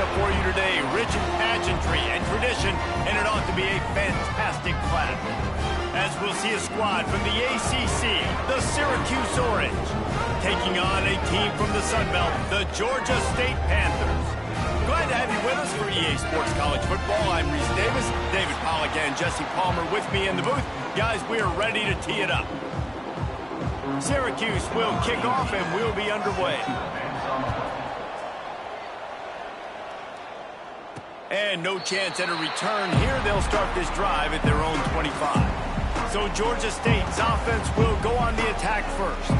matchup for you today. Rich in pageantry and tradition, and it ought to be a fantastic clash. As we'll see a squad from the ACC, the Syracuse Orange, taking on a team from the Sun Belt, the Georgia State Panthers. Glad to have you with us for EA Sports College Football. I'm Reese Davis, David Pollack and Jesse Palmer with me in the booth. Guys, we are ready to tee it up. Syracuse will kick off and we'll be underway. And no chance at a return here. They'll start this drive at their own 25. So Georgia State's offense will go on the attack first.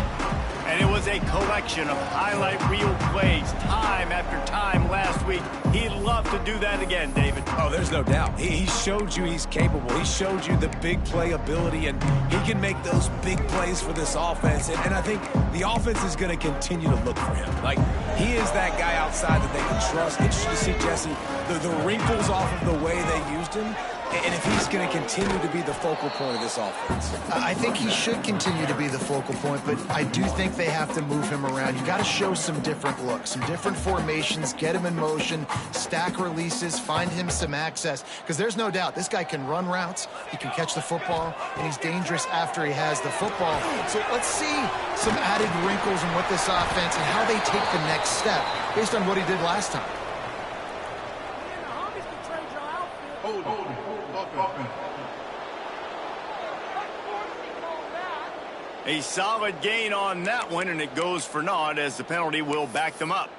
And it was a collection of highlight reel plays time after time last week. He'd love to do that again, David. Oh, there's no doubt. He showed you he's capable. He showed you the big play ability, and he can make those big plays for this offense. And I think the offense is going to continue to look for him. Like, he is that guy outside that they can trust. Interesting to see, Jesse, the wrinkles off of the way they used him. And if he's going to continue to be the focal point of this offense. I think he should continue to be the focal point, but I do think they have to move him around. You got to show some different looks, some different formations, get him in motion, stack releases, find him some access. Because there's no doubt this guy can run routes, he can catch the football, and he's dangerous after he has the football. So let's see some added wrinkles in what this offense and how they take the next step based on what he did last time. A solid gain on that one, and it goes for naught as the penalty will back them up.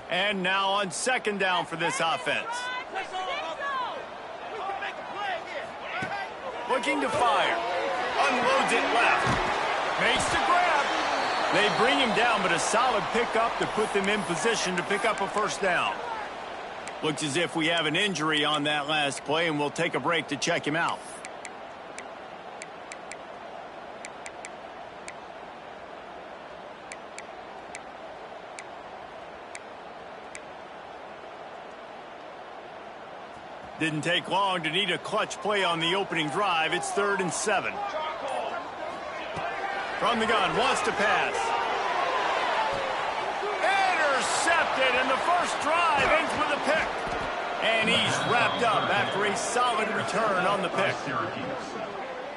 And now on second down for this offense. Looking to fire. Unloads it left. Makes the grab. They bring him down, but a solid pickup to put them in position to pick up a first down. Looks as if we have an injury on that last play, and we'll take a break to check him out. Didn't take long to need a clutch play on the opening drive. It's 3rd and 7. From the gun, wants to pass. Intercepted, and the first drive ends with a pick. And he's wrapped up after a solid return on the pick.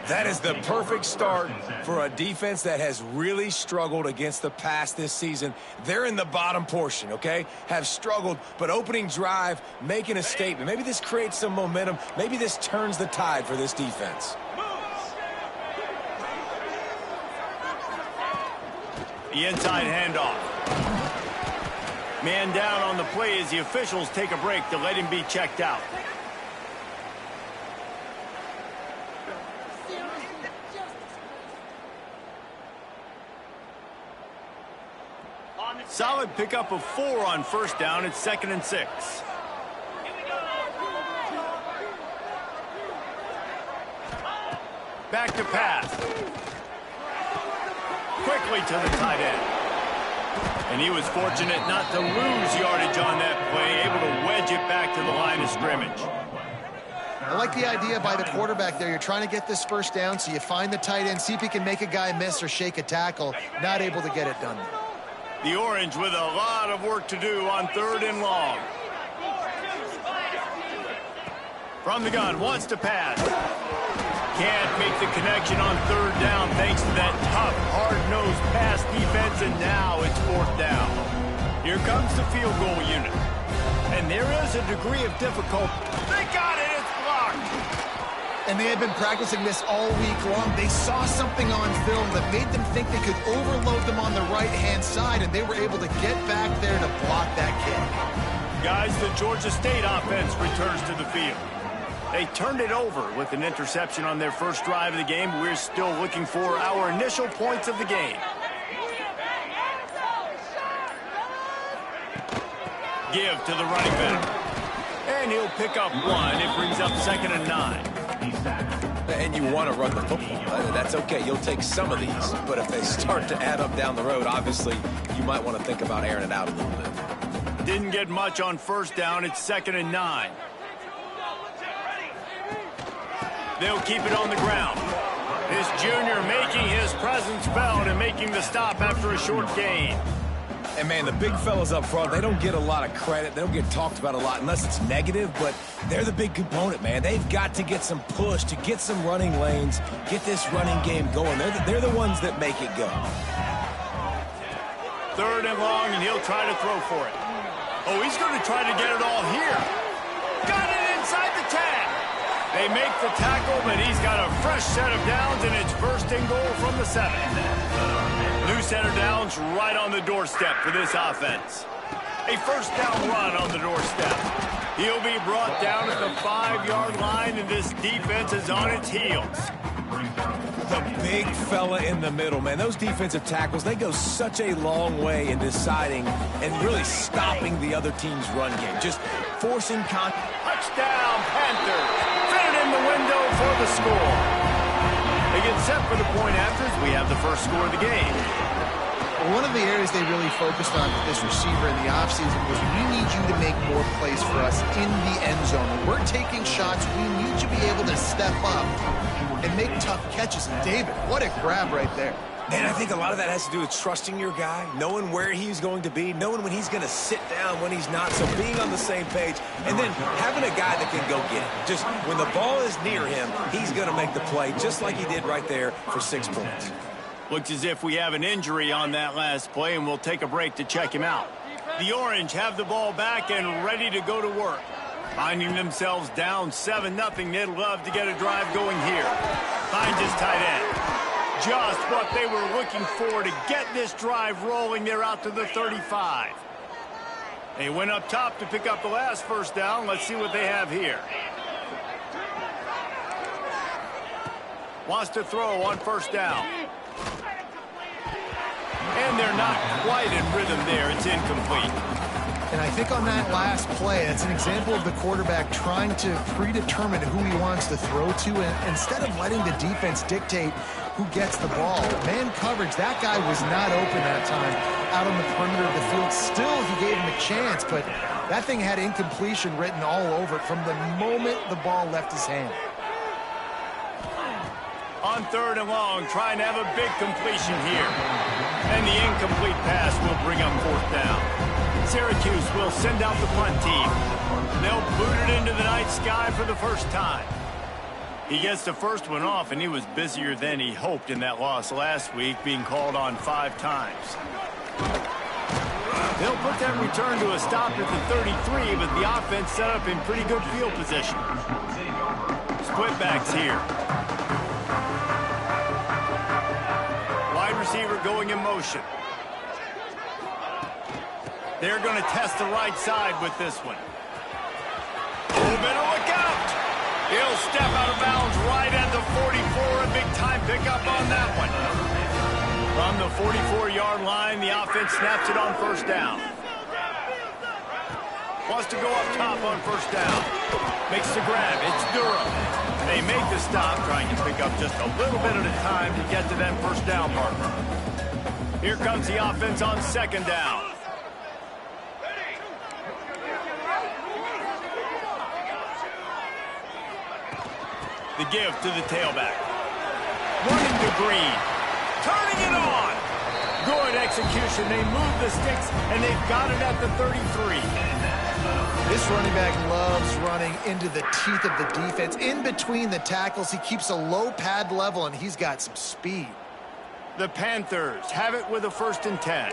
That is the perfect start for a defense that has really struggled against the pass this season. They're in the bottom portion, okay? Have struggled, but opening drive, making a statement. Maybe this creates some momentum. Maybe this turns the tide for this defense. The inside handoff. Man down on the play as the officials take a break to let him be checked out. Solid pickup of 4 on first down. It's 2nd and 6. Back to pass. Quickly to the tight end. And he was fortunate not to lose yardage on that play, able to wedge it back to the line of scrimmage. I like the idea by the quarterback there. You're trying to get this first down, so you find the tight end, see if he can make a guy miss or shake a tackle. Not able to get it done. The Orange with a lot of work to do on 3rd and long. From the gun, wants to pass. Can't make the connection on 3rd down thanks to that tough, hard-nosed pass defense, and now it's 4th down. Here comes the field goal unit. And there is a degree of difficulty. They got it, it's blocked. And they had been practicing this all week long. They saw something on film that made them think they could overload them on the right-hand side, and they were able to get back there to block that kick. Guys, the Georgia State offense returns to the field. They turned it over with an interception on their first drive of the game. We're still looking for our initial points of the game. Give to the running back. And he'll pick up 1. It brings up 2nd and 9. And you want to run the football. That's okay. You'll take some of these. But if they start to add up down the road, obviously, you might want to think about airing it out a little bit. Didn't get much on first down. It's 2nd and 9. They'll keep it on the ground. This junior making his presence felt and making the stop after a short gain. And, man, the big fellas up front, they don't get a lot of credit. They don't get talked about a lot unless it's negative, but they're the big component, man. They've got to get some push, to get some running lanes, get this running game going. They're the ones that make it go. 3rd and long, and he'll try to throw for it. Oh, he's going to try to get it all here. Got it inside the 10. They make the tackle, but he's got a fresh set of downs, and it's 1st and goal from the 7. New set of downs right on the doorstep for this offense. A 1st down run on the doorstep. He'll be brought down at the 5-yard line, and this defense is on its heels. The big fella in the middle, man. Those defensive tackles, they go such a long way in deciding and really stopping the other team's run game. Just forcing contact. Touchdown, Panthers. Fit in the window for the score. They get set for the point after as we have the first score of the game. One of the areas they really focused on with this receiver in the offseason was we need you to make more plays for us in the end zone. When we're taking shots, we need you to be able to step up and make tough catches. And David, what a grab right there. And I think a lot of that has to do with trusting your guy, knowing where he's going to be, knowing when he's going to sit down, when he's not, so being on the same page, and then having a guy that can go get it. Just when the ball is near him, he's going to make the play, just like he did right there for 6 points. Looks as if we have an injury on that last play, and we'll take a break to check him out. The Orange have the ball back and ready to go to work. Finding themselves down 7-0, they'd love to get a drive going here. Finds his tight end. Just what they were looking for to get this drive rolling. They're out to the 35. They went up top to pick up the last 1st down. Let's see what they have here. Wants to throw on 1st down. And they're not quite in rhythm there. It's incomplete. And I think on that last play, it's an example of the quarterback trying to predetermine who he wants to throw to, and instead of letting the defense dictate who gets the ball. Man coverage, that guy was not open that time out on the perimeter of the field. Still, he gave him a chance, but that thing had incompletion written all over it from the moment the ball left his hand. On 3rd and long, trying to have a big completion here. And the incomplete pass will bring up 4th down. Syracuse will send out the punt team. They'll boot it into the night sky for the 1st time. He gets the 1st one off, and he was busier than he hoped in that loss last week, being called on 5 times. They'll put that return to a stop at the 33, but the offense set up in pretty good field position. Split backs here. Wide receiver going in motion. They're going to test the right side with this one. Oh, better look out. He'll step out of bounds right at the 44. A big-time pickup on that one. From the 44-yard line, the offense snaps it on 1st down. Wants to go up top on 1st down. Makes the grab. It's Durham. They make the stop, trying to pick up just a little bit at a time to get to that 1st down marker. Here comes the offense on 2nd down. The give to the tailback. Running to Green. Turning it on. Good execution. They move the sticks, and they've got it at the 33. This running back loves running into the teeth of the defense. In between the tackles, he keeps a low pad level, and he's got some speed. The Panthers have it with a 1st and 10.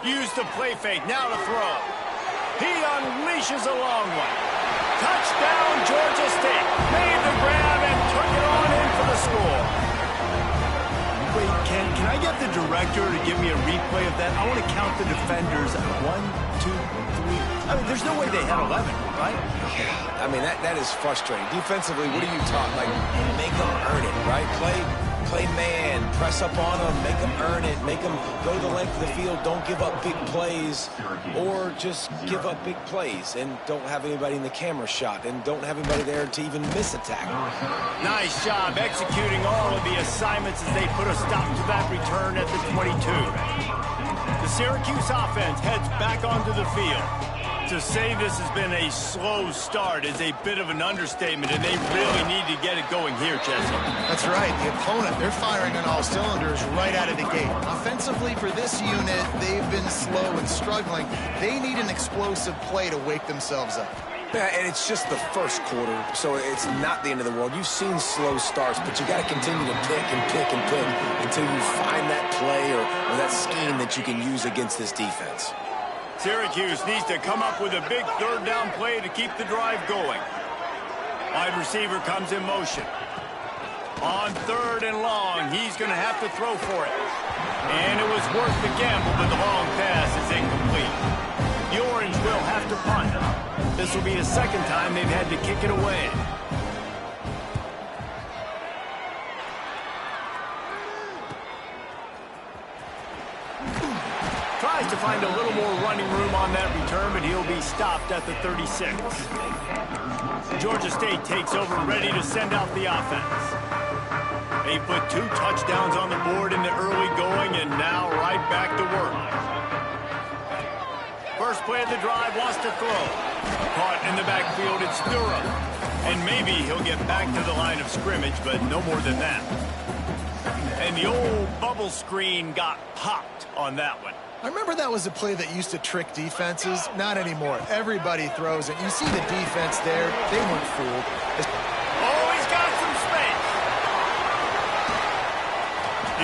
Use the play fake, now to throw. He unleashes a long one. Touchdown, Georgia State. Made the grab and took it on in for the score. Wait, can I get the director to give me a replay of that? I want to count the defenders. 1, 2, 3. I mean, there's no way they had 11, right? Yeah, I mean, that is frustrating. Defensively, what are you taught? Like, make them earn it, right? Play man, press up on them, make them earn it, make them go the length of the field, don't give up big plays, or just give up big plays and don't have anybody in the camera shot and don't have anybody there to even miss a tackle. Nice job executing all of the assignments as they put a stop to that return at the 22. The Syracuse offense heads back onto the field. To say this has been a slow start is a bit of an understatement, and they really need to get it going here, Jesse. That's right. The opponent, they're firing on all cylinders right out of the gate. Offensively, for this unit, they've been slow and struggling. They need an explosive play to wake themselves up. Yeah, and it's just the first quarter, so it's not the end of the world. You've seen slow starts, but you got to continue to pick and pick and pick until you find that play or that scheme that you can use against this defense. Syracuse needs to come up with a big third down play to keep the drive going. Wide receiver comes in motion. On 3rd and long, he's going to have to throw for it. And it was worth the gamble, but the long pass is incomplete. The Orange will have to punt. This will be the second time they've had to kick it away. Tries to find a little more running room on that return, but he'll be stopped at the 36. Georgia State takes over, ready to send out the offense. They put 2 touchdowns on the board in the early going, and now right back to work. First play of the drive, wants to throw. Caught in the backfield, it's Durham. And maybe he'll get back to the line of scrimmage, but no more than that. And the old bubble screen got popped on that one. I remember that was a play that used to trick defenses. Not anymore. Everybody throws it. You see the defense there. They weren't fooled. Oh, he's got some space.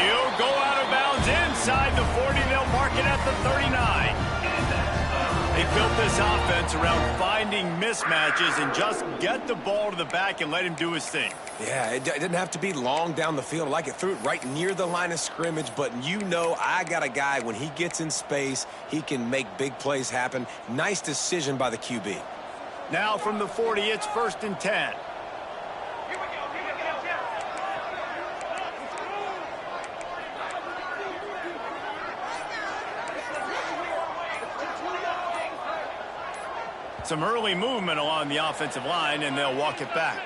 He'll go out of bounds inside the 40. They'll mark it at the 39. They built this offense around finding mismatches and just get the ball to the back and let him do his thing. Yeah, it didn't have to be long down the field. Like it threw it right near the line of scrimmage, but you know I got a guy, when he gets in space, he can make big plays happen. Nice decision by the QB. Now from the 40, it's 1st and 10. Some early movement along the offensive line, and they'll walk it back.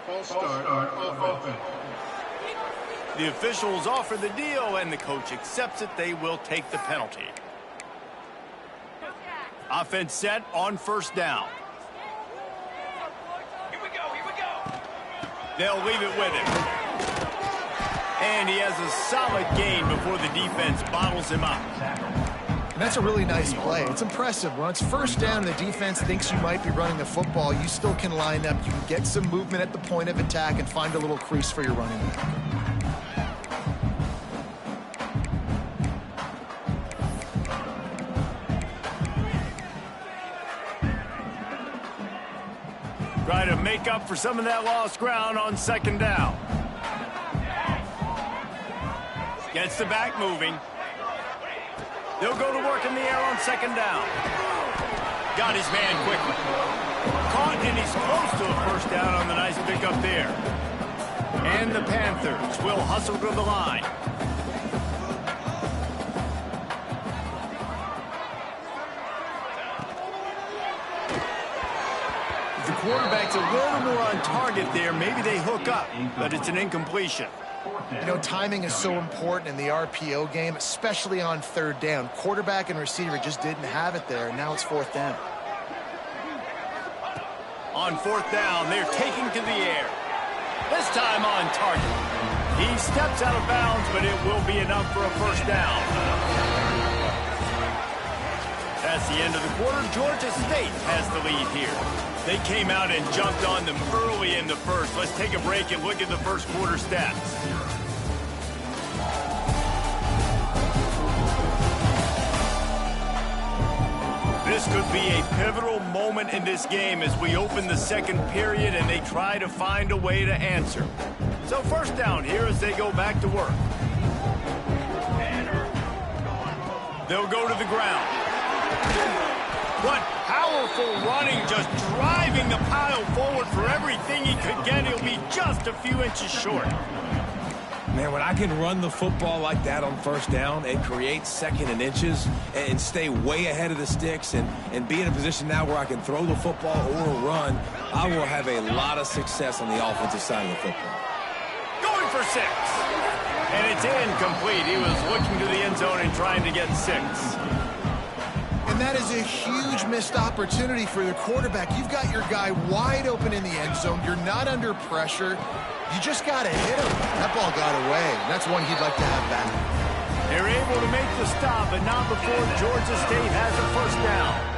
False start on offense. The officials offer the deal, and the coach accepts it. They will take the penalty. Offense set on 1st down. Here we go. They'll leave it with him. And he has a solid gain before the defense bottles him up. And that's a really nice play. It's impressive. When it's 1st down and the defense thinks you might be running the football, you still can line up. You can get some movement at the point of attack and find a little crease for your running back. Try to make up for some of that lost ground on 2nd down. Gets the back moving. They'll go to work in the air on 2nd down. Got his man quickly. Caught, and he's close to a 1st down on the nice pickup there. And the Panthers will hustle to the line. If the quarterback's a little more on target there, maybe they hook up, but it's an incompletion. You know, timing is so important in the RPO game, especially on 3rd down. Quarterback and receiver just didn't have it there, and now it's 4th down. On 4th down, they're taking to the air. This time on target. He steps out of bounds, but it will be enough for a 1st down. That's the end of the quarter. Georgia State has the lead here. They came out and jumped on them early in the 1st. Let's take a break and look at the 1st quarter stats. This could be a pivotal moment in this game as we open the 2nd period and they try to find a way to answer. So 1st down here as they go back to work. They'll go to the ground. What powerful running, just driving the pile forward for everything he could get. He'll be just a few inches short. Man, when I can run the football like that on 1st down, it creates 2nd and inches and stay way ahead of the sticks and be in a position now where I can throw the football or run, I will have a lot of success on the offensive side of the football. Going for 6. And it's incomplete. He was looking to the end zone and trying to get 6. And that is a huge missed opportunity for the quarterback. You've got your guy wide open in the end zone. You're not under pressure. You just got to hit him. That ball got away. That's one he'd like to have back. They're able to make the stop, but not before Georgia State has a first down.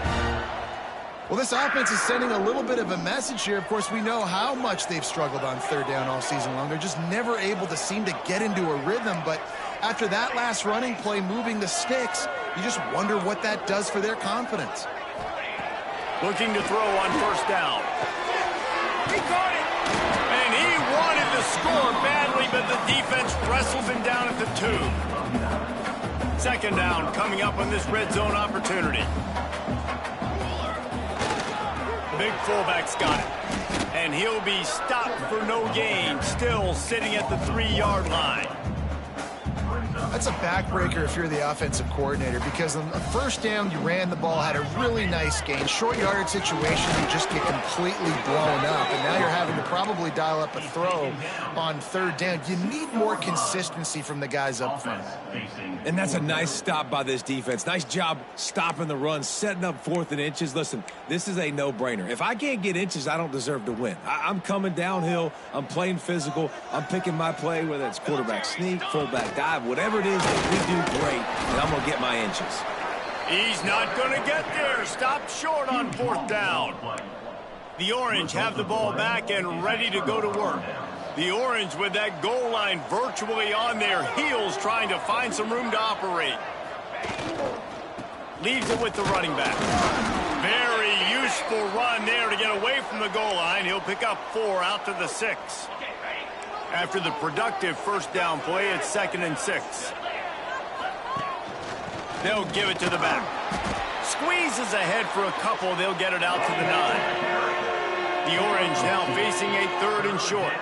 Well, this offense is sending a little bit of a message here. Of course, we know how much they've struggled on third down all season long. They're just never able to seem to get into a rhythm. But after that last running play, moving the sticks, you just wonder what that does for their confidence. Looking to throw on first down. He caught it! And he wanted to score badly, but the defense wrestles him down at the 2. Second down coming up on this red zone opportunity. Big fullback's got it. And he'll be stopped for no gain, still sitting at the 3-yard line. That's a backbreaker if you're the offensive coordinator, because on the first down, you ran the ball, had a really nice gain. Short yardage situation, you just get completely blown up, and now you're having to probably dial up a throw on third down. You need more consistency from the guys up front. And that's a nice stop by this defense. Nice job stopping the run, setting up 4th and inches. Listen, this is a no-brainer. If I can't get inches, I don't deserve to win. I'm coming downhill. I'm playing physical. I'm picking my play, whether it's quarterback sneak, fullback dive, whatever it is, we do great, and I'm going to get my inches. He's not going to get there. Stopped short on 4th down. The Orange have the ball back and ready to go to work. The Orange with that goal line virtually on their heels, trying to find some room to operate. Leaves it with the running back. Very useful run there to get away from the goal line. He'll pick up 4 out to the 6. After the productive first down play, it's 2nd and 6. They'll give it to the back. Squeezes ahead for a couple. They'll get it out to the 9. The Orange now facing a 3rd and short.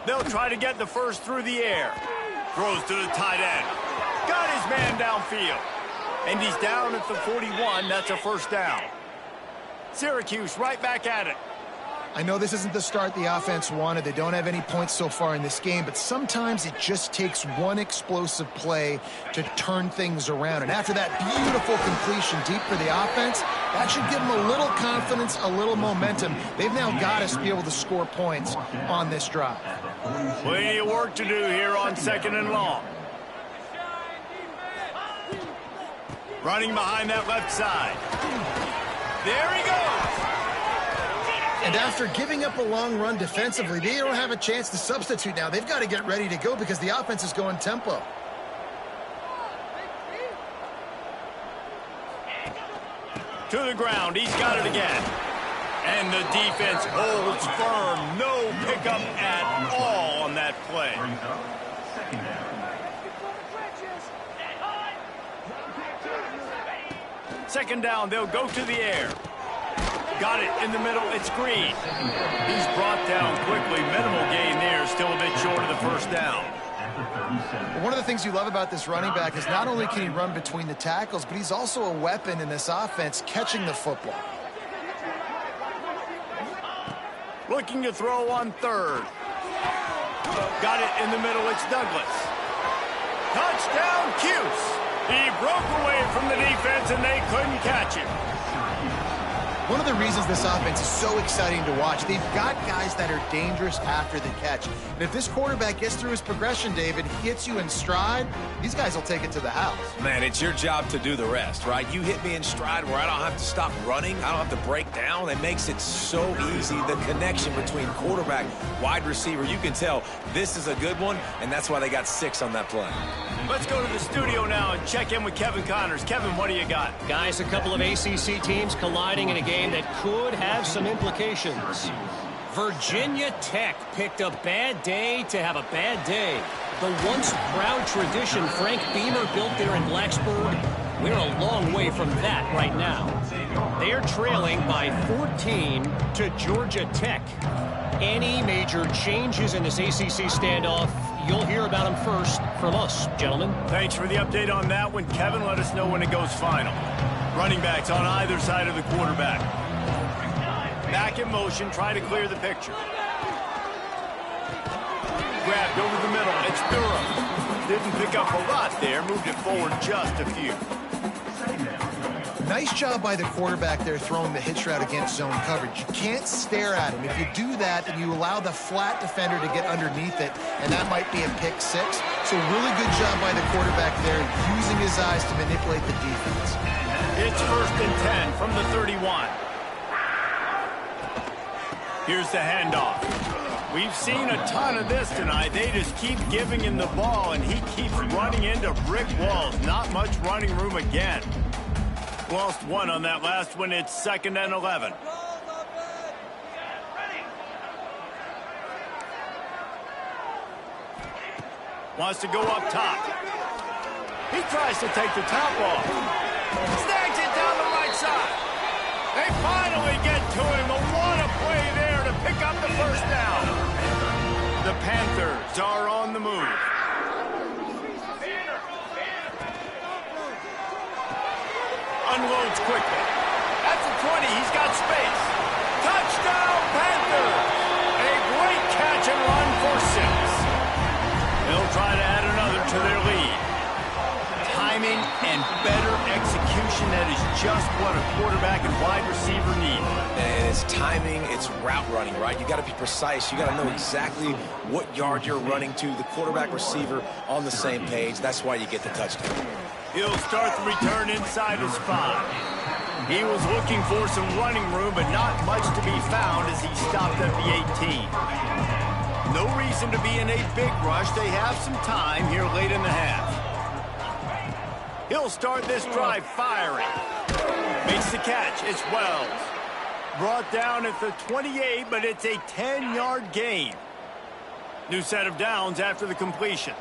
They'll try to get the first through the air. Throws to the tight end. Got his man downfield. And he's down at the 41. That's a first down. Syracuse right back at it. I know this isn't the start the offense wanted. They don't have any points so far in this game, but sometimes it just takes one explosive play to turn things around. And after that beautiful completion deep for the offense, that should give them a little confidence, a little momentum. They've now got to be able to score points on this drive. Plenty of work to do here on 2nd and long. Running behind that left side. There he goes. And after giving up a long run defensively, they don't have a chance to substitute now. They've got to get ready to go because the offense is going tempo. To the ground. He's got it again. And the defense holds firm. No pickup at all on that play. Second down, they'll go to the air. Got it in the middle, it's Green. He's brought down quickly. Minimal gain there, still a bit short of the first down. One of the things you love about this running back is not only can he run between the tackles, but he's also a weapon in this offense catching the football. Looking to throw on 3rd. Got it in the middle, it's Douglas. Touchdown, Cuse. He broke away from the defense and they couldn't catch him. One of the reasons this offense is so exciting to watch, they've got guys that are dangerous after the catch. And if this quarterback gets through his progression, David, hits you in stride, these guys will take it to the house. Man, it's your job to do the rest, right? You hit me in stride where I don't have to stop running. I don't have to break down. It makes it so easy. The connection between quarterback, wide receiver, you can tell this is a good one, and that's why they got 6 on that play. Let's go to the studio now and check in with Kevin Connors. Kevin, what do you got? Guys, a couple of ACC teams colliding in a game that could have some implications. Virginia Tech picked a bad day to have a bad day. The once proud tradition Frank Beamer built there in Blacksburg, we're a long way from that right now. They're trailing by 14 to Georgia Tech. Any major changes in this ACC standoff, you'll hear about them first from us, gentlemen. Thanks for the update on that one, Kevin. Let us know when it goes final. Running backs on either side of the quarterback. Back in motion, try to clear the picture. through him. Didn't pick up a lot there, moved it forward just a few. Nice job by the quarterback there throwing the hitch route against zone coverage. You can't stare at him. If you do that, then you allow the flat defender to get underneath it, and that might be a pick six. So really good job by the quarterback there, using his eyes to manipulate the defense. It's 1st and 10 from the 31. Here's the handoff. We've seen a ton of this tonight. They just keep giving him the ball, and he keeps running into brick walls. Not much running room again. Lost one on that last one. It's 2nd and 11. Wants to go up top. He tries to take the top off. Snags it down the right side. They finally get to him. What a play there to pick up the 1st down. The Panthers are on the move. Unloads quickly. At the 20, he's got space. Touchdown, Panthers! A great catch and run for 6. They'll try to add another to their lead. Timing and better execution, that is just what a quarterback and wide receiver need. And it's timing, it's route running, right? You got to be precise. You got to know exactly what yard you're running to. The quarterback receiver on the same page. That's why you get the touchdown. He'll start the return inside his 5. He was looking for some running room, but not much to be found as he stopped at the 18. No reason to be in a big rush. They have some time here late in the half. He'll start this drive firing. Makes the catch. It's Wells. Brought down at the 28, but it's a 10-yard gain. New set of downs after the completion.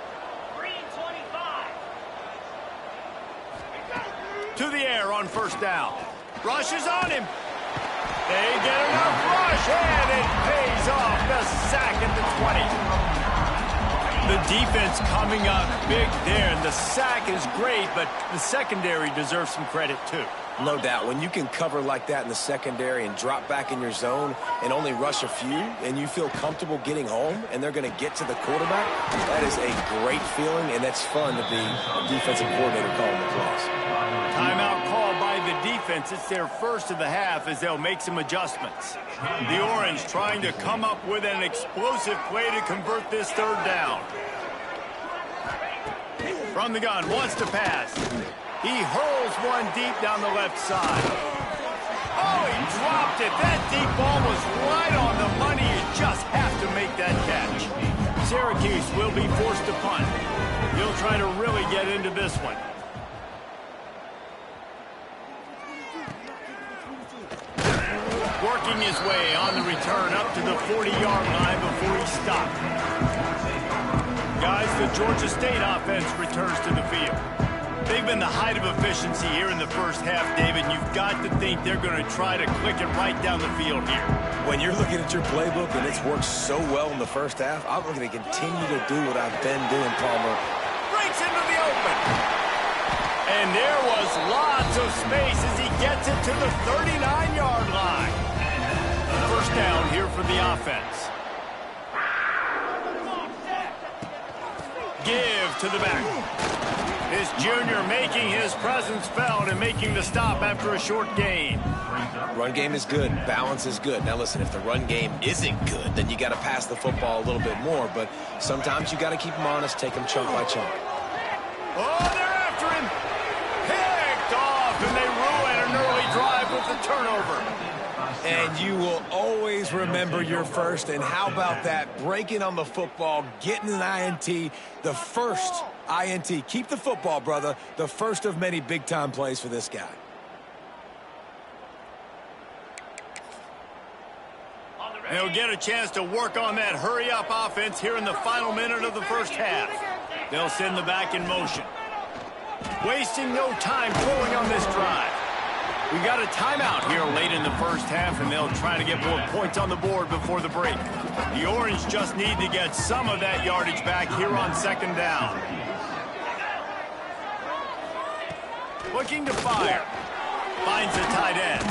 To the air on 1st down. Rush is on him. They get enough rush, and it pays off. The sack at the 20. The defense coming up big there, and the sack is great, but the secondary deserves some credit too. No doubt. When you can cover like that in the secondary and drop back in your zone and only rush a few, and you feel comfortable getting home, and they're going to get to the quarterback, that is a great feeling, and that's fun to be a defensive coordinator calling the plays. Timeout called by the defense. It's their 1st of the half as they'll make some adjustments. The Orange trying to come up with an explosive play to convert this 3rd down. From the gun, wants to pass. He hurls one deep down the left side. Oh, he dropped it. That deep ball was right on the money. You just have to make that catch. Syracuse will be forced to punt. He'll try to really get into this one. Working his way on the return up to the 40-yard line before he stopped. Guys, the Georgia State offense returns to the field. They've been the height of efficiency here in the 1st half, David. You've got to think they're going to try to click it right down the field here. When you're looking at your playbook and it's worked so well in the 1st half, I'm going to continue to do what I've been doing, Palmer. Breaks into the open. And there was lots of space as he gets it to the 39-yard line. 1st down here for the offense. Give to the back. This junior making his presence felt and making the stop after a short gain. Run game is good. Balance is good. Now, listen, if the run game isn't good, then you got to pass the football a little bit more. But sometimes you got to keep them honest, take them chunk by chunk. Oh, they're after him. Picked off, and they ruin an early drive with the turnover. And you will always remember your 1st. And how about that? Breaking on the football, getting an INT, the 1st INT. Keep the football, brother. The 1st of many big-time plays for this guy. They'll get a chance to work on that hurry-up offense here in the final minute of the 1st half. They'll send the back in motion. Wasting no time throwing on this drive. We got a timeout here late in the 1st half, and they'll try to get more points on the board before the break. The Orange just need to get some of that yardage back here on 2nd down. Looking to fire. Finds the tight end.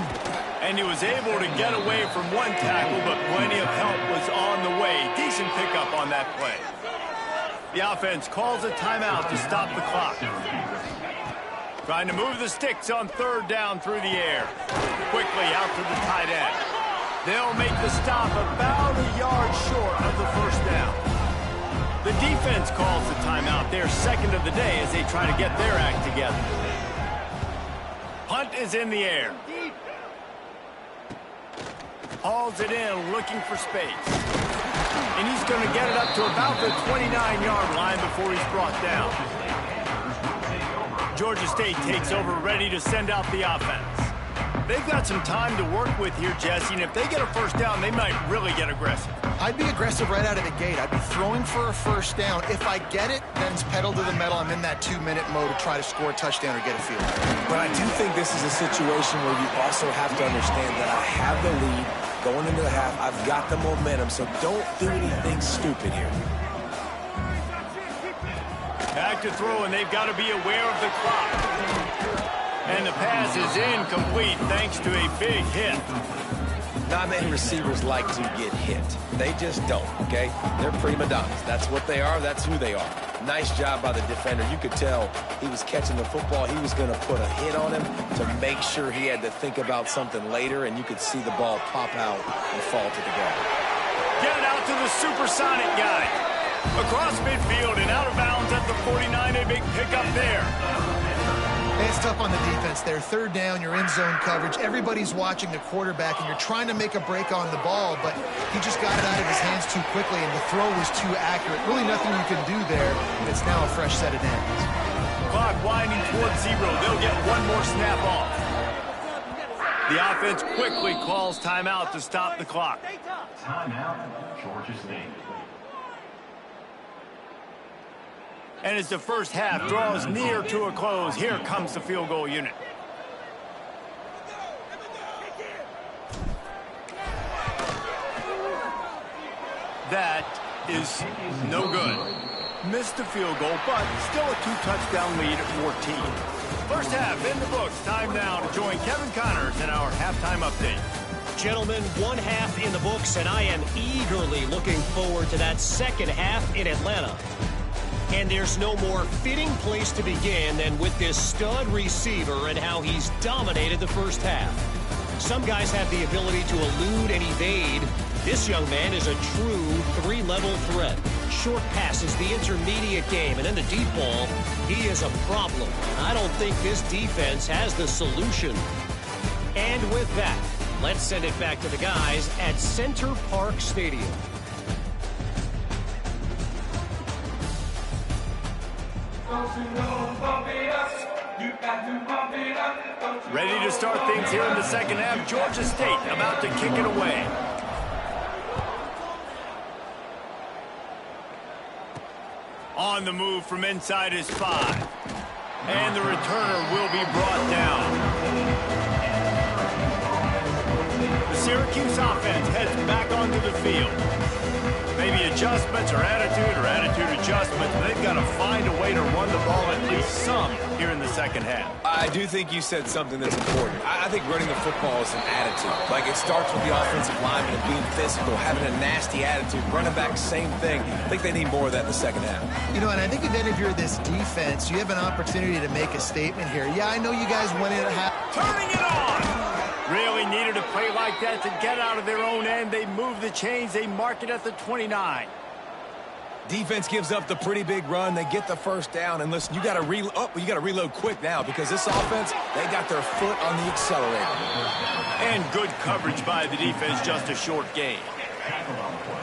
And he was able to get away from one tackle, but plenty of help was on the way. Decent pickup on that play. The offense calls a timeout to stop the clock. Trying to move the sticks on third down through the air. Quickly out to the tight end. They'll make the stop about a yard short of the first down. The defense calls the timeout, their second of the day, as they try to get their act together. Punt is in the air. Hauls it in, looking for space. And he's going to get it up to about the 29-yard line before he's brought down. Georgia State takes over, ready to send out the offense. They've got some time to work with here, Jesse, and if they get a first down, they might really get aggressive. I'd be aggressive right out of the gate. I'd be throwing for a first down. If I get it, then it's pedal to the metal. I'm in that 2-minute mode to try to score a touchdown or get a field goal. But I do think this is a situation where you also have to understand that I have the lead going into the half. I've got the momentum, so don't do anything stupid here. Back to throw, and they've got to be aware of the clock. And the pass is incomplete thanks to a big hit. Not many receivers like to get hit. They just don't, okay? They're prima donnas. That's what they are. That's who they are. Nice job by the defender. You could tell he was catching the football. He was going to put a hit on him to make sure he had to think about something later, and you could see the ball pop out and fall to the ground. Get it out to the supersonic guy. Across midfield and out of bounds at the 49. A big pickup there. It's tough on the defense there. Third down, you're in zone coverage. Everybody's watching the quarterback, and you're trying to make a break on the ball, but he just got it out of his hands too quickly, and the throw was too accurate. Really nothing you can do there, and it's now a fresh set of downs. Clock winding towards 0. They'll get one more snap off. The offense quickly calls timeout to stop the clock. Timeout, Georgia State. And as the first half draws near to a close, here comes the field goal unit. That is no good. Missed the field goal, but still a 2-touchdown lead at 14. First half in the books. Time now to join Kevin Connors in our halftime update. Gentlemen, one half in the books, and I am eagerly looking forward to that second half in Atlanta. And there's no more fitting place to begin than with this stud receiver and how he's dominated the first half. Some guys have the ability to elude and evade. This young man is a true three-level threat. Short passes, the intermediate game, and then the deep ball, he is a problem. I don't think this defense has the solution. And with that, let's send it back to the guys at Center Park Stadium. Ready to start things here in the second half. Georgia State about to kick it away. On the move from inside his 5. And the returner will be brought down. The Syracuse offense heads back onto the field. Maybe adjustments or attitude adjustments. They've got to find a way to run the ball at least some here in the second half. I do think you said something that's important. I think running the football is an attitude. Like, it starts with the offensive lineman and being physical, having a nasty attitude. Running back, same thing. I think they need more of that in the second half. You know, and I think if you're this defense, you have an opportunity to make a statement here. Yeah, I know you guys went in at half. Turning it on! Really needed a play like that to get out of their own end. They move the chains. They mark it at the 29. Defense gives up the pretty big run. They get the first down. And listen, you got to reload quick now because this offense, they got their foot on the accelerator. And good coverage by the defense, just a short gain.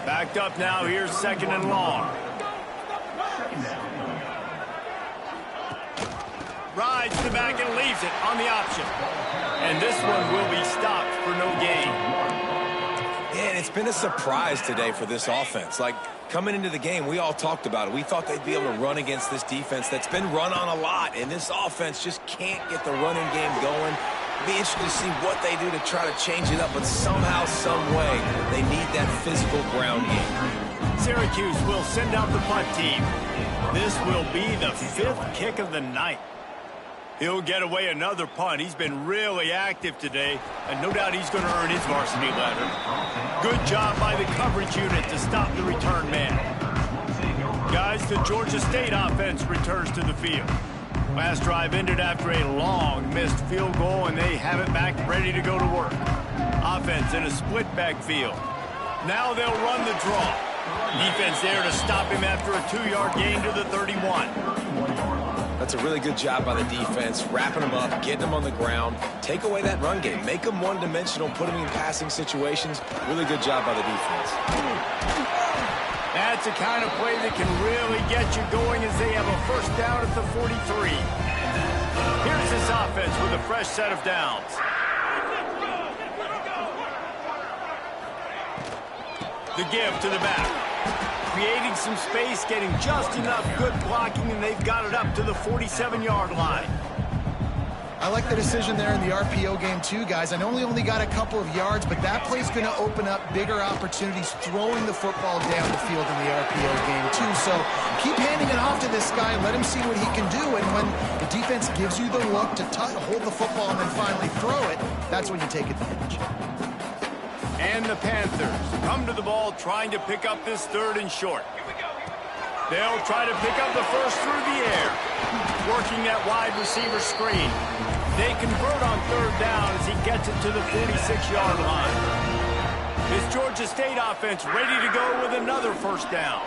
Backed up now, here's second and long. Rides the back and leaves it on the option. And this one will be stopped for no gain. Yeah, and it's been a surprise today for this offense. Like, coming into the game, we all talked about it. We thought they'd be able to run against this defense that's been run on a lot, and this offense just can't get the running game going. It'll be interesting to see what they do to try to change it up, but somehow, some way, they need that physical ground game. Syracuse will send out the punt team. This will be the 5th kick of the night. He'll get away another punt. He's been really active today, and no doubt he's going to earn his varsity ladder. Good job by the coverage unit to stop the return man. Guys, as the Georgia State offense returns to the field. Last drive ended after a long missed field goal, and they have it back ready to go to work. Offense in a split backfield. Now they'll run the draw. Defense there to stop him after a 2-yard gain to the 31. That's a really good job by the defense, wrapping them up, getting them on the ground, take away that run game, make them one-dimensional, put them in passing situations. Really good job by the defense. That's the kind of play that can really get you going as they have a first down at the 43. Here's this offense with a fresh set of downs. The give to the back. Creating some space, getting just enough good blocking, and they've got it up to the 47-yard line. I like the decision there in the RPO game too, guys. I know we only got a couple of yards, but that play's going to open up bigger opportunities throwing the football down the field in the RPO game too. So keep handing it off to this guy. Let him see what he can do. And when the defense gives you the look to hold the football and then finally throw it, that's when you take advantage. And the Panthers come to the ball trying to pick up this 3rd and short. They'll try to pick up the first through the air, working that wide receiver screen. They convert on 3rd down as he gets it to the 46-yard line. This Georgia State offense ready to go with another first down.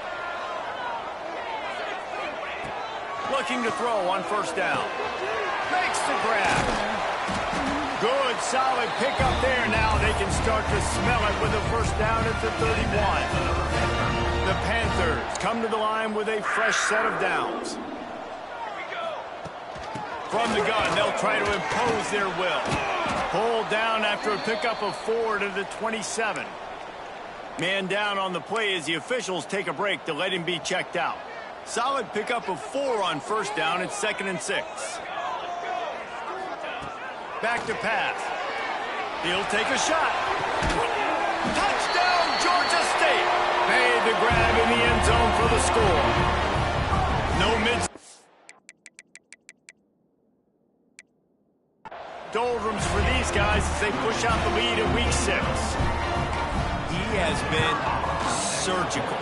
Looking to throw on 1st down. Makes the grab. Good, solid pickup there. Now they can start to smell it with a first down at the 31. The Panthers come to the line with a fresh set of downs. From the gun, they'll try to impose their will. Pulled down after a pickup of 4 to the 27. Man down on the play as the officials take a break to let him be checked out. Solid pickup of 4 on 1st down at 2nd and 6. Back to pass. He'll take a shot. Touchdown, Georgia State. Made the grab in the end zone for the score. No mid. Doldrums for these guys as they push out the lead in week 6. He has been surgical.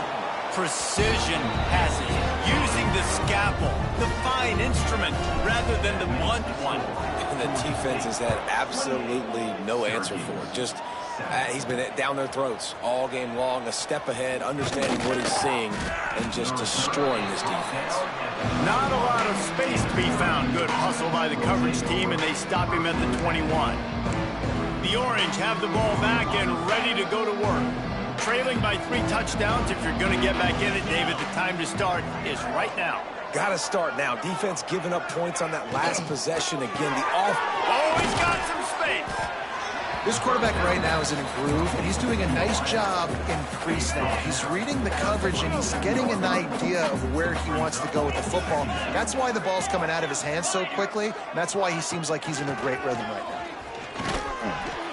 Precision passing. Using the scalpel, the fine instrument, rather than the blunt one. And the defense has had absolutely no answer for it. Just, he's been down their throats all game long, a step ahead, understanding what he's seeing, and just destroying this defense. Not a lot of space to be found. Good hustle by the coverage team, and they stop him at the 21. The Orange have the ball back and ready to go to work. Trailing by 3 touchdowns. If you're going to get back in it, David, the time to start is right now. Got to start now. Defense giving up points on that last possession. Again, Oh, he's got some space. This quarterback right now is in a groove, and he's doing a nice job in pre-snap. He's reading the coverage, and he's getting an idea of where he wants to go with the football. That's why the ball's coming out of his hands so quickly, and that's why he seems like he's in a great rhythm right now.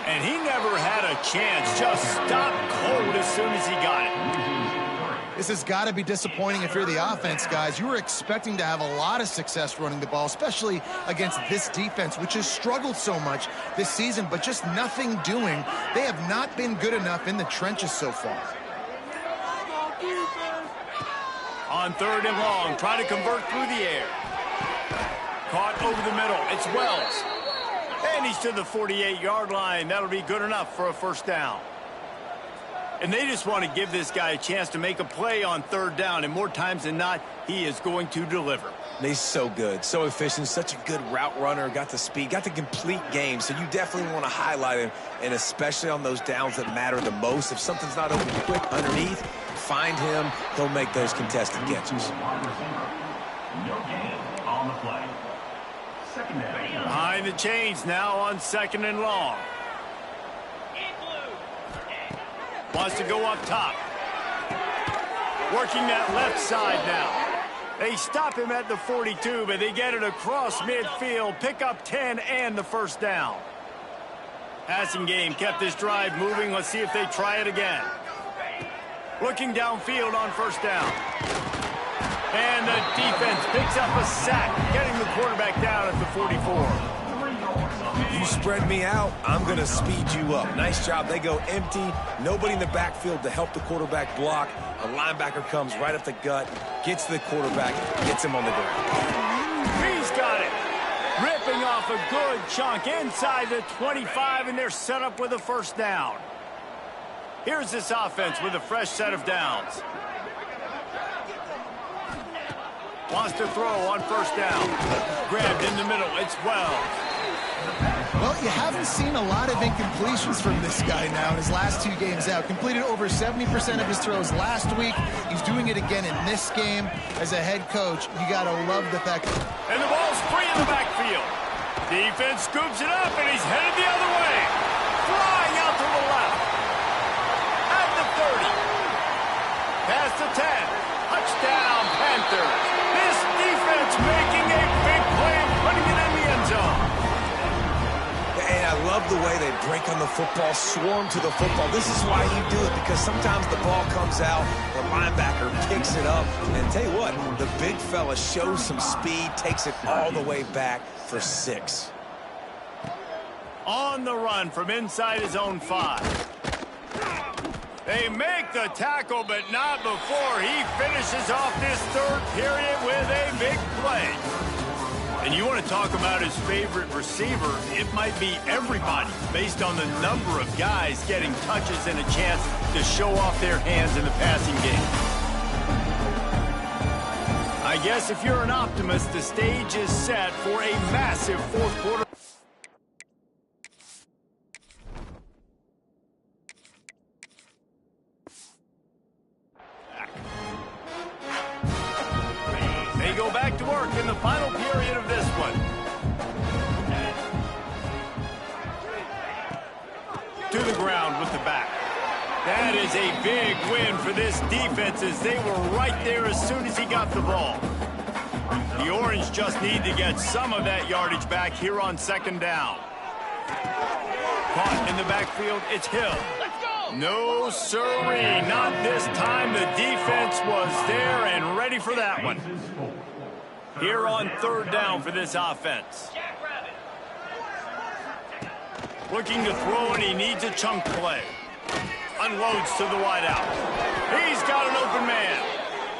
And he never had a chance. Just stopped cold as soon as he got it. This has got to be disappointing if you're the offense, guys. You were expecting to have a lot of success running the ball, especially against this defense, which has struggled so much this season, but just nothing doing. They have not been good enough in the trenches so far. On 3rd and long, try to convert through the air. Caught over the middle. It's Wells. And he's to the 48-yard line. That'll be good enough for a first down. And they just want to give this guy a chance to make a play on 3rd down. And more times than not, he is going to deliver. And he's so good, so efficient, such a good route runner, got the speed, got the complete game. So you definitely want to highlight him, and especially on those downs that matter the most. If something's not open quick underneath, find him. He'll make those contested catches. No gain on the play. Second down. Behind the chains now on 2nd and long. Wants to go up top. Working that left side now. They stop him at the 42, but they get it across midfield. Pick up 10 and the first down. Passing game kept this drive moving. Let's see if they try it again. Looking downfield on 1st down. And the defense picks up a sack, getting the quarterback down at the 44. You spread me out, I'm going to speed you up. Nice job. They go empty. Nobody in the backfield to help the quarterback block. A linebacker comes right up the gut, gets to the quarterback, gets him on the ground. He's got it. Ripping off a good chunk inside the 25, and they're set up with a first down. Here's this offense with a fresh set of downs. Wants to throw on first down. Grabbed in the middle. It's Wells. Well, you haven't seen a lot of incompletions from this guy now in his last 2 games out. Completed over 70% of his throws last week. He's doing it again in this game. As a head coach, you got to love the fact. And the ball's free in the backfield. Defense scoops it up, and he's headed the other way. Flying out to the left. At the 30. Past the 10. Touchdown, Panthers. This defense making a big play and putting it in the end zone. And I love the way they break on the football, swarm to the football. This is why you do it, because sometimes the ball comes out, the linebacker picks it up, and tell you what, the big fella shows some speed, takes it all the way back for 6. On the run from inside his own 5. They make the tackle, but not before he finishes off this third period with a big play. And you want to talk about his favorite receiver, it might be everybody based on the number of guys getting touches and a chance to show off their hands in the passing game. I guess if you're an optimist, the stage is set for a massive fourth quarter. They go back to work in the final period of this one. To the ground with the back. That is a big win for this defense as they were right there as soon as he got the ball. The Orange just need to get some of that yardage back here on second down. Caught in the backfield, it's Hill. No, sirree, not this time. The defense was there and ready for that one. Here on third down for this offense. Looking to throw, and he needs a chunk play. Unloads to the wideout. He's got an open man.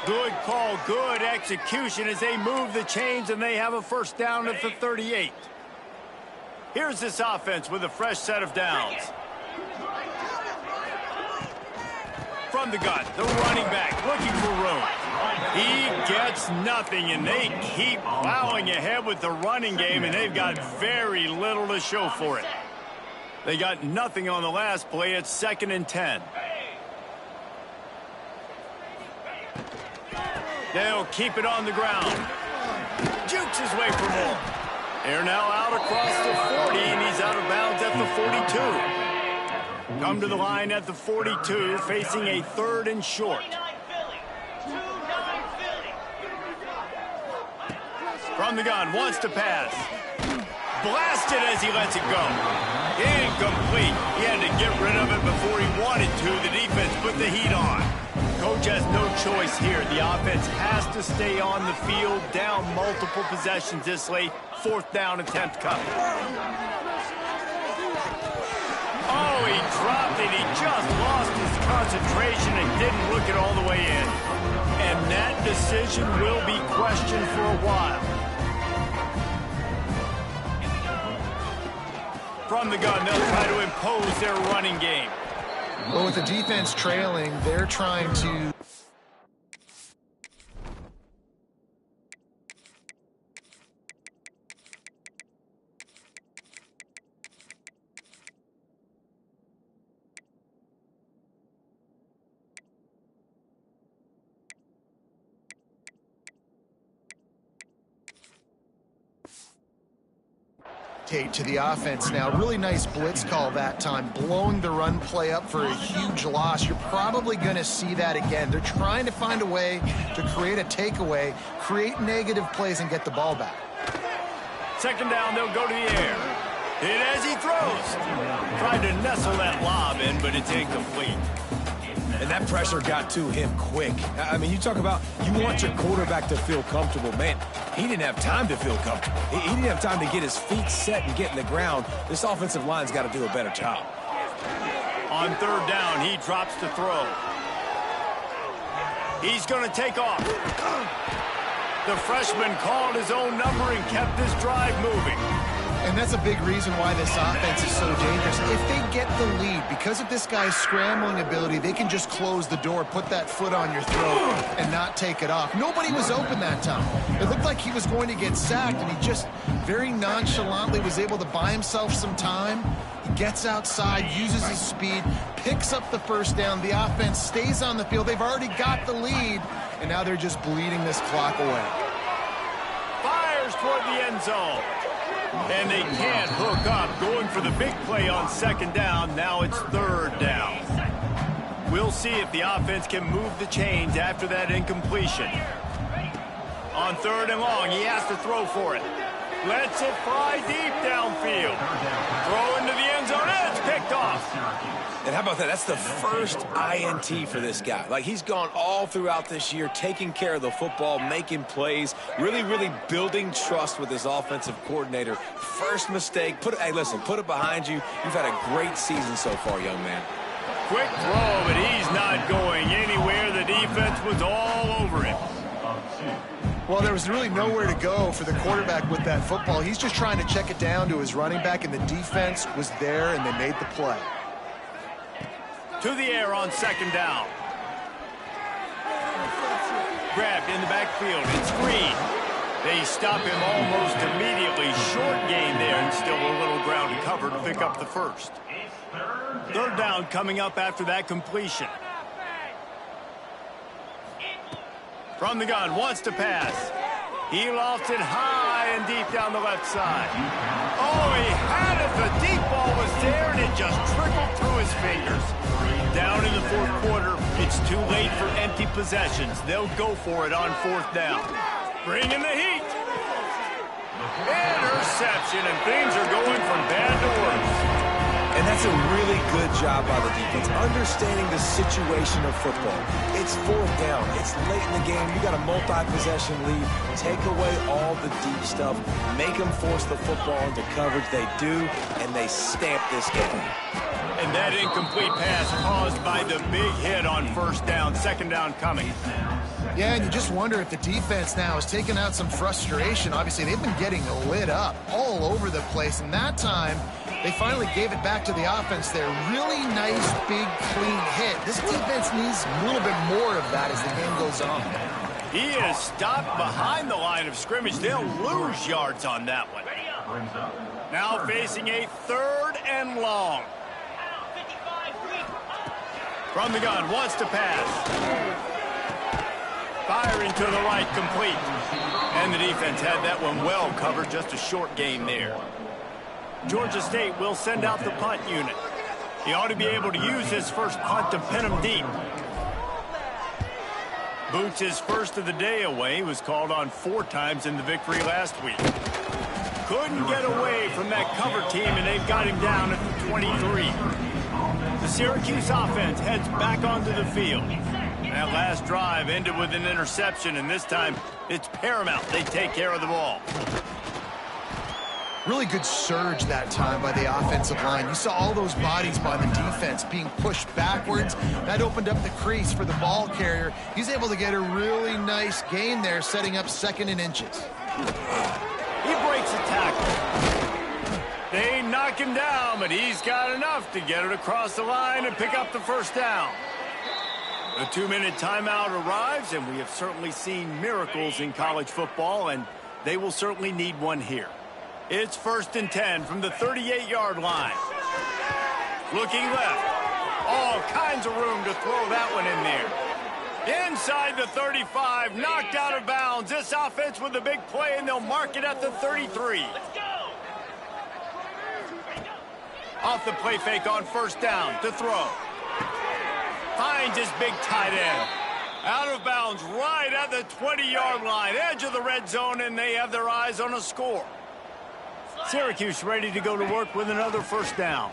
Good call, good execution as they move the chains, and they have a first down at the 38. Here's this offense with a fresh set of downs. From the gun, the running back looking for room. He gets nothing, and they keep plowing ahead with the running game, and they've got very little to show for it. They got nothing on the last play. It's 2nd and 10. They'll keep it on the ground. Jukes his way for more. They're now out across the 40, and he's out of bounds at the 42. Come to the line at the 42, facing a 3rd and short. From the gun, wants to pass. Blasted as he lets it go. Incomplete. He had to get rid of it before he wanted to. The defense put the heat on. Coach has no choice here. The offense has to stay on the field, down multiple possessions this late. 4th down attempt coming. Oh, he dropped it. He just lost his concentration and didn't look it all the way in. And that decision will be questioned for a while. From the gun, they'll try to impose their running game. Well, with the defense trailing, they're trying to... to the offense now. Really nice blitz call that time, blowing the run play up for a huge loss. You're probably going to see that again. They're trying to find a way to create a takeaway, create negative plays, and get the ball back. 2nd down, they'll go to the air. Hit as he throws. Tried to nestle that lob in, but it's incomplete. And that pressure got to him quick. I mean, you talk about you want your quarterback to feel comfortable. Man, he didn't have time to feel comfortable. He didn't have time to get his feet set and get in the ground. This offensive line's got to do a better job. On third down, he drops to throw. He's going to take off. The freshman called his own number and kept this drive moving. And that's a big reason why this offense is so dangerous. If they get the lead, because of this guy's scrambling ability, they can just close the door, put that foot on your throat, and not take it off. Nobody was open that time. It looked like he was going to get sacked, and he just very nonchalantly was able to buy himself some time. He gets outside, uses his speed, picks up the first down. The offense stays on the field. They've already got the lead, and now they're just bleeding this clock away. Fires toward the end zone. And they can't hook up, going for the big play on second down. Now it's third down. We'll see if the offense can move the chains after that incompletion. On third and long, he has to throw for it. Lets it fly deep downfield. Throw into the end zone, and it's picked off. And how about that? That's the first INT for this guy. Like, he's gone all throughout this year, taking care of the football, making plays, really building trust with his offensive coordinator. First mistake. Hey, listen, put it behind you. You've had a great season so far, young man. Quick throw, but he's not going anywhere. The defense was all over him. Well, there was really nowhere to go for the quarterback with that football. He's just trying to check it down to his running back, and the defense was there, and they made the play. To the air on second down. Grabbed in the backfield and screen. They stop him almost immediately. Short gain there, and still a little ground to cover to pick up the first. Third down coming up after that completion. From the gun, wants to pass. He lofts it high and deep down the left side. Oh, he had it. The deep ball was there, and it just trickled through his fingers. Down in the fourth quarter, it's too late for empty possessions. They'll go for it on fourth down. Bring in the heat. Interception, and things are going from bad to worse. And that's a really good job by the defense, understanding the situation of football. It's fourth down. It's late in the game. You got a multi-possession lead. Take away all the deep stuff. Make them force the football into coverage. They do, and they stamp this game. And that incomplete pass caused by the big hit on first down. Second down coming. Yeah, and you just wonder if the defense now has taken out some frustration. Obviously, they've been getting lit up all over the place, and that time they finally gave it back to the offense there. Really nice, big, clean hit. This defense needs a little bit more of that as the game goes on. He is stopped behind the line of scrimmage. They'll lose yards on that one. Now facing a third and long. From the gun, wants to pass. Firing to the right, complete. And the defense had that one well covered, just a short gain there. Georgia State will send out the punt unit. He ought to be able to use his first punt to pin him deep. Boots his first of the day away. He was called on 4 times in the victory last week. Couldn't get away from that cover team, and they've got him down at the 23. The Syracuse offense heads back onto the field. That last drive ended with an interception, and this time it's paramount they take care of the ball. Really good surge that time by the offensive line. You saw all those bodies by the defense being pushed backwards. That opened up the crease for the ball carrier. He's able to get a really nice gain there, setting up second and inches. He breaks a tackle. They knock him down, but he's got enough to get it across the line and pick up the first down. A 2-minute timeout arrives, and we have certainly seen miracles in college football, and they will certainly need one here. It's 1st and 10 from the 38-yard line. Looking left. All kinds of room to throw that one in there. Inside the 35, knocked out of bounds. This offense with a big play, and they'll mark it at the 33. Off the play fake on first down to throw. Finds his big tight end. Out of bounds right at the 20-yard line. Edge of the red zone, and they have their eyes on a score. Syracuse ready to go to work with another first down.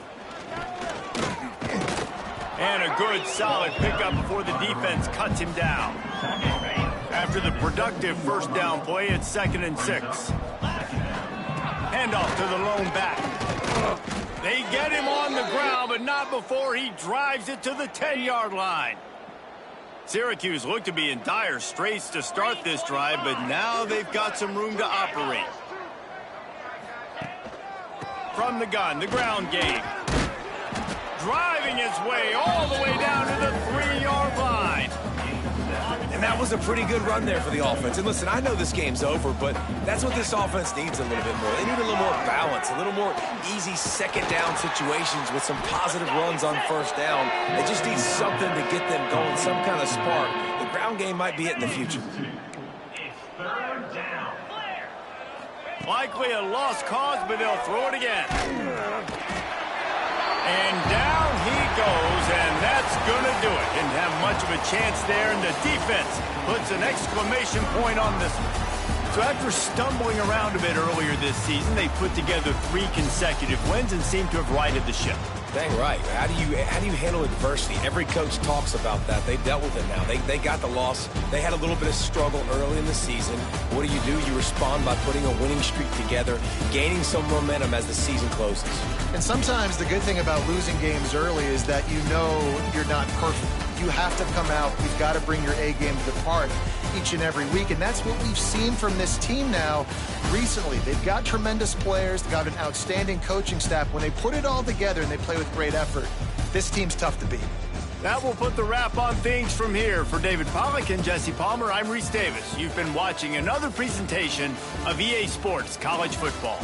And a good, solid pickup before the defense cuts him down. After the productive first down play, it's 2nd and 6. Handoff to the lone back. They get him on the ground, but not before he drives it to the 10-yard line. Syracuse looked to be in dire straits to start this drive, but now they've got some room to operate. From the gun, the ground game. Driving his way all the way down to the 3-yard line. And that was a pretty good run there for the offense. And listen, I know this game's over, but that's what this offense needs a little bit more. They need a little more balance, a little more easy second down situations with some positive runs on first down. They just need something to get them going, some kind of spark. The ground game might be it in the future. It's 3rd down. Likely a lost cause, but they'll throw it again. And down he goes, and that's going to do it. Didn't have much of a chance there, and the defense puts an exclamation point on this one. So after stumbling around a bit earlier this season, they put together 3 consecutive wins and seem to have righted the ship. Dang right. How do you handle adversity? Every coach talks about that. They've dealt with it now. They got the loss. They had a little bit of struggle early in the season. What do? You respond by putting a winning streak together, gaining some momentum as the season closes. And sometimes the good thing about losing games early is that you know you're not perfect. You have to come out. You've got to bring your A game to the park each and every week, and that's what we've seen from this team now recently. They've got tremendous players. They've got an outstanding coaching staff. When they put it all together and they play with great effort, this team's tough to beat. That will put the wrap on things from here. For David Pollack and Jesse Palmer, I'm Reese Davis. You've been watching another presentation of EA Sports College Football.